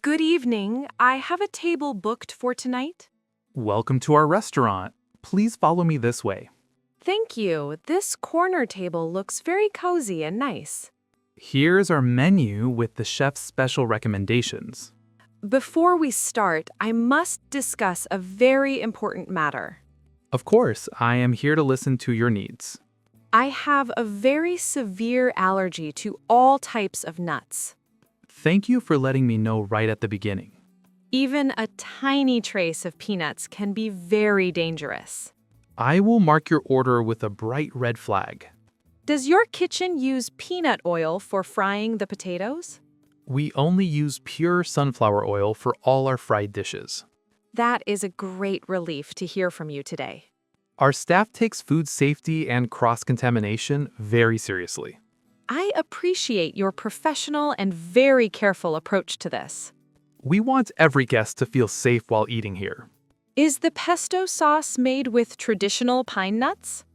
Good evening. I have a table booked for tonight. Welcome to our restaurant. Please follow me this way. Thank you. This corner table looks very cozy and nice. Here's our menu with the chef's special recommendations. Before we start, I must discuss a very important matter. Of course, I am here to listen to your needs. I have a very severe allergy to all types of nuts. Thank you for letting me know right at the beginning. Even a tiny trace of peanuts can be very dangerous. I will mark your order with a bright red flag. Does your kitchen use peanut oil for frying the potatoes? We only use pure sunflower oil for all our fried dishes. That is a great relief to hear from you today. Our staff takes food safety and cross-contamination very seriously. I appreciate your professional and very careful approach to this. We want every guest to feel safe while eating here. Is the pesto sauce made with traditional pine nuts?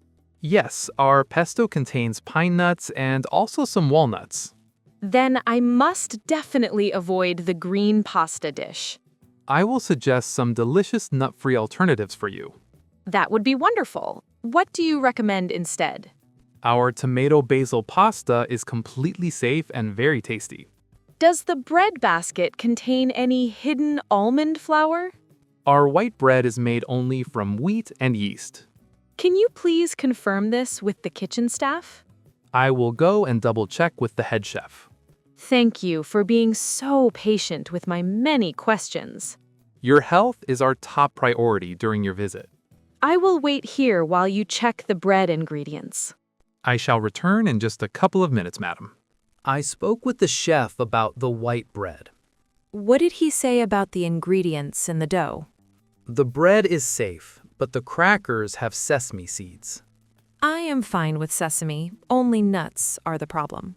Yes, our pesto contains pine nuts and also some walnuts. Then I must definitely avoid the green pasta dish. I will suggest some delicious nut-free alternatives for you. That would be wonderful. What do you recommend instead? Our tomato basil pasta is completely safe and very tasty. Does the bread basket contain any hidden almond flour? Our white bread is made only from wheat and yeast. Can you please confirm this with the kitchen staff? I will go and double-check with the head chef. Thank you for being so patient with my many questions. Your health is our top priority during your visit. I will wait here while you check the bread ingredients. I shall return in just a couple of minutes, madam. I spoke with the chef about the white bread. What did he say about the ingredients in the dough? The bread is safe, but the crackers have sesame seeds. I am fine with sesame, only nuts are the problem.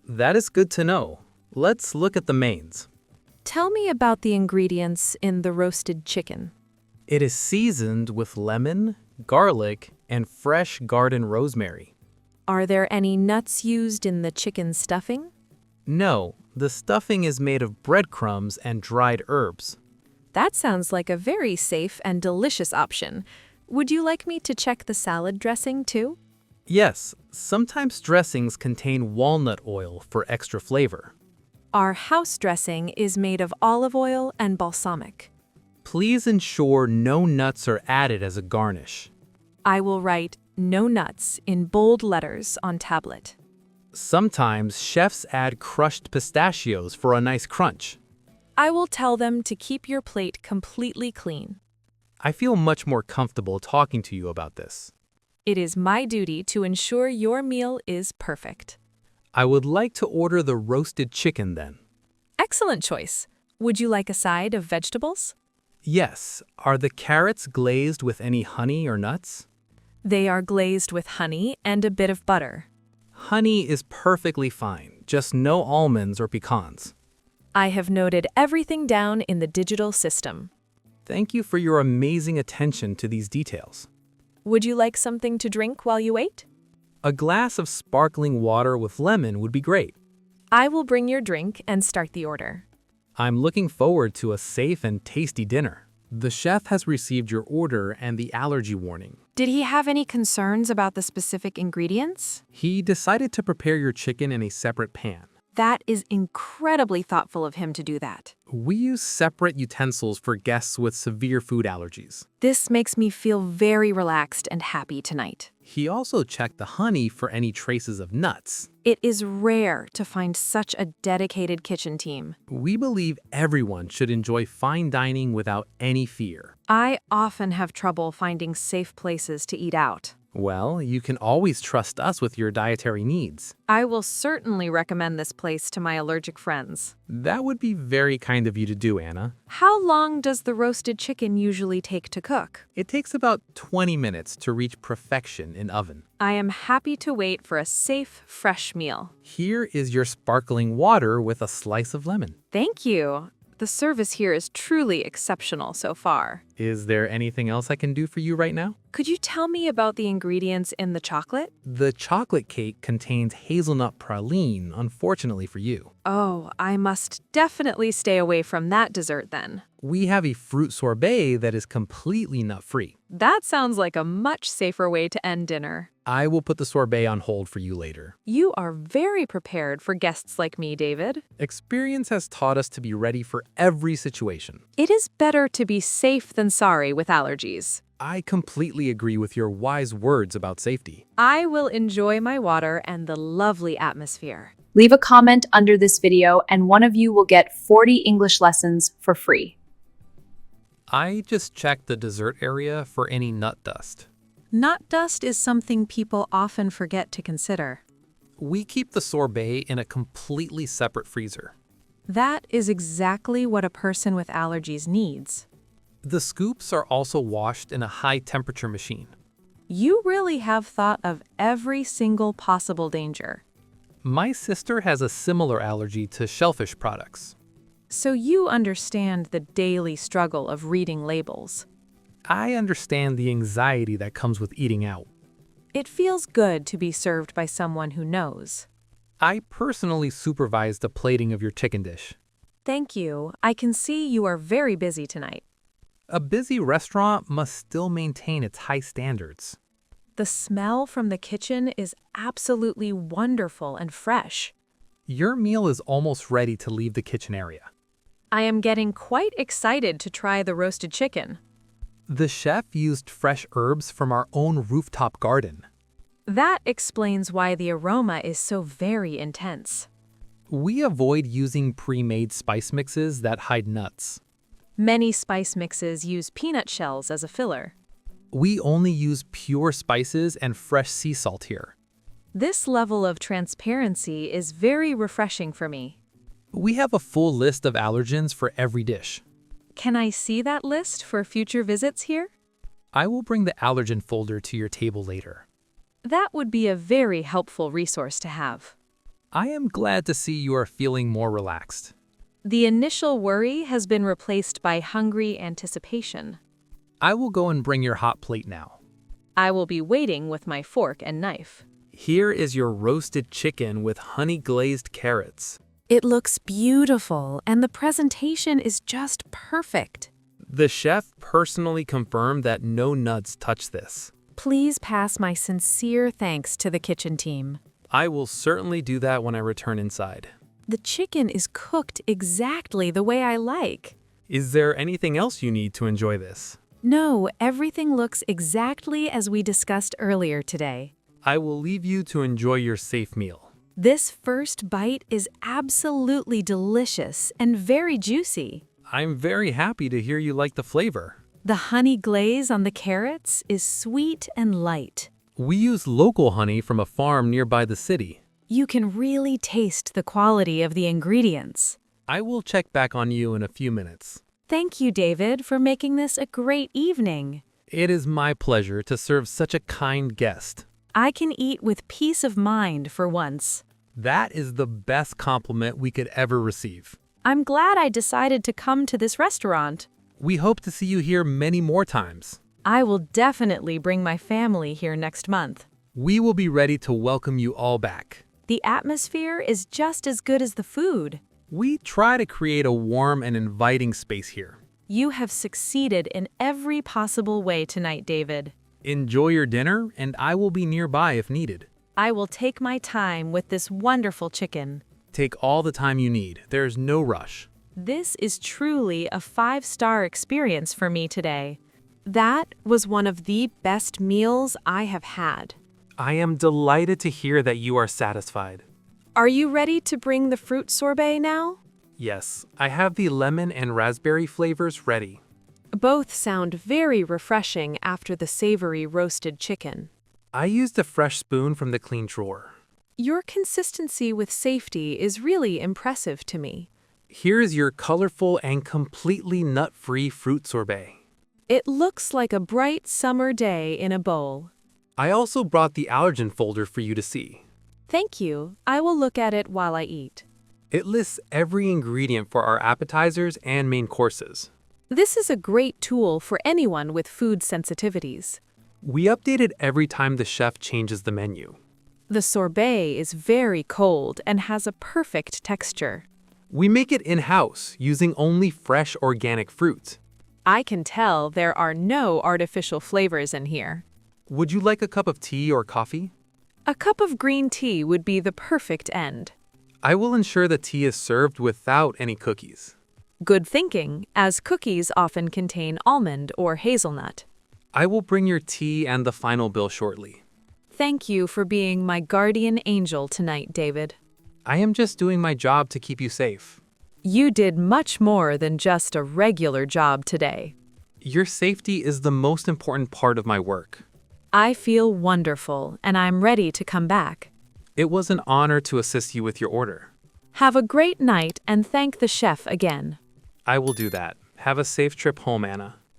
That is good to know. Let's look at the mains. Tell me about the ingredients in the roasted chicken. It is seasoned with lemon, garlic, and fresh garden rosemary. Are there any nuts used in the chicken stuffing? No, the stuffing is made of breadcrumbs and dried herbs. That sounds like a very safe and delicious option. Would you like me to check the salad dressing too? Yes, sometimes dressings contain walnut oil for extra flavor. Our house dressing is made of olive oil and balsamic. Please ensure no nuts are added as a garnish. I will write "no nuts" in bold letters on tablet. Sometimes chefs add crushed pistachios for a nice crunch. I will tell them to keep your plate completely clean. I feel much more comfortable talking to you about this. It is my duty to ensure your meal is perfect. I would like to order the roasted chicken then. Excellent choice. Would you like a side of vegetables? Yes. Are the carrots glazed with any honey or nuts? They are glazed with honey and a bit of butter. Honey is perfectly fine, just no almonds or pecans. I have noted everything down in the digital system. Thank you for your amazing attention to these details. Would you like something to drink while you wait? A glass of sparkling water with lemon would be great. I will bring your drink and start the order. I'm looking forward to a safe and tasty dinner. The chef has received your order and the allergy warning. Did he have any concerns about the specific ingredients? He decided to prepare your chicken in a separate pan. That is incredibly thoughtful of him to do that. We use separate utensils for guests with severe food allergies. This makes me feel very relaxed and happy tonight. He also checked the honey for any traces of nuts. It is rare to find such a dedicated kitchen team. We believe everyone should enjoy fine dining without any fear. I often have trouble finding safe places to eat out. Well, you can always trust us with your dietary needs. I will certainly recommend this place to my allergic friends. That would be very kind of you to do, Anna. How long does the roasted chicken usually take to cook? It takes about 20 minutes to reach perfection in oven. I am happy to wait for a safe, fresh meal. Here is your sparkling water with a slice of lemon. Thank you. The service here is truly exceptional so far. Is there anything else I can do for you right now? Could you tell me about the ingredients in the chocolate? The chocolate cake contains hazelnut praline, unfortunately for you. Oh, I must definitely stay away from that dessert then. We have a fruit sorbet that is completely nut-free. That sounds like a much safer way to end dinner. I will put the sorbet on hold for you later. You are very prepared for guests like me, David. Experience has taught us to be ready for every situation. It is better to be safe than sorry with allergies. I completely agree with your wise words about safety. I will enjoy my water and the lovely atmosphere. Leave a comment under this video and one of you will get 40 English lessons for free. I just checked the dessert area for any nut dust. Nut dust is something people often forget to consider. We keep the sorbet in a completely separate freezer. That is exactly what a person with allergies needs. The scoops are also washed in a high-temperature machine. You really have thought of every single possible danger. My sister has a similar allergy to shellfish products. So you understand the daily struggle of reading labels. I understand the anxiety that comes with eating out. It feels good to be served by someone who knows. I personally supervised the plating of your chicken dish. Thank you. I can see you are very busy tonight. A busy restaurant must still maintain its high standards. The smell from the kitchen is absolutely wonderful and fresh. Your meal is almost ready to leave the kitchen area. I am getting quite excited to try the roasted chicken. The chef used fresh herbs from our own rooftop garden. That explains why the aroma is so very intense. We avoid using pre-made spice mixes that hide nuts. Many spice mixes use peanut shells as a filler. We only use pure spices and fresh sea salt here. This level of transparency is very refreshing for me. We have a full list of allergens for every dish. Can I see that list for future visits here? I will bring the allergen folder to your table later. That would be a very helpful resource to have. I am glad to see you are feeling more relaxed. The initial worry has been replaced by hungry anticipation. I will go and bring your hot plate now. I will be waiting with my fork and knife. Here is your roasted chicken with honey-glazed carrots. It looks beautiful, and the presentation is just perfect. The chef personally confirmed that no nuts touch this. Please pass my sincere thanks to the kitchen team. I will certainly do that when I return inside. The chicken is cooked exactly the way I like. Is there anything else you need to enjoy this? No, everything looks exactly as we discussed earlier today. I will leave you to enjoy your safe meal. This first bite is absolutely delicious and very juicy. I'm very happy to hear you like the flavor. The honey glaze on the carrots is sweet and light. We use local honey from a farm nearby the city. You can really taste the quality of the ingredients. I will check back on you in a few minutes. Thank you, David, for making this a great evening. It is my pleasure to serve such a kind guest. I can eat with peace of mind for once. That is the best compliment we could ever receive. I'm glad I decided to come to this restaurant. We hope to see you here many more times. I will definitely bring my family here next month. We will be ready to welcome you all back. The atmosphere is just as good as the food. We try to create a warm and inviting space here. You have succeeded in every possible way tonight, David. Enjoy your dinner, and I will be nearby if needed. I will take my time with this wonderful chicken. Take all the time you need. There's no rush. This is truly a 5-star experience for me today. That was one of the best meals I have had. I am delighted to hear that you are satisfied. Are you ready to bring the fruit sorbet now? Yes, I have the lemon and raspberry flavors ready. Both sound very refreshing after the savory roasted chicken. I used a fresh spoon from the clean drawer. Your consistency with safety is really impressive to me. Here is your colorful and completely nut-free fruit sorbet. It looks like a bright summer day in a bowl. I also brought the allergen folder for you to see. Thank you. I will look at it while I eat. It lists every ingredient for our appetizers and main courses. This is a great tool for anyone with food sensitivities. We update it every time the chef changes the menu. The sorbet is very cold and has a perfect texture. We make it in-house using only fresh organic fruit. I can tell there are no artificial flavors in here. Would you like a cup of tea or coffee? A cup of green tea would be the perfect end. I will ensure the tea is served without any cookies. Good thinking, as cookies often contain almond or hazelnut. I will bring your tea and the final bill shortly. Thank you for being my guardian angel tonight, David. I am just doing my job to keep you safe. You did much more than just a regular job today. Your safety is the most important part of my work. I feel wonderful, and I'm ready to come back. It was an honor to assist you with your order. Have a great night and thank the chef again. I will do that. Have a safe trip home, Anna.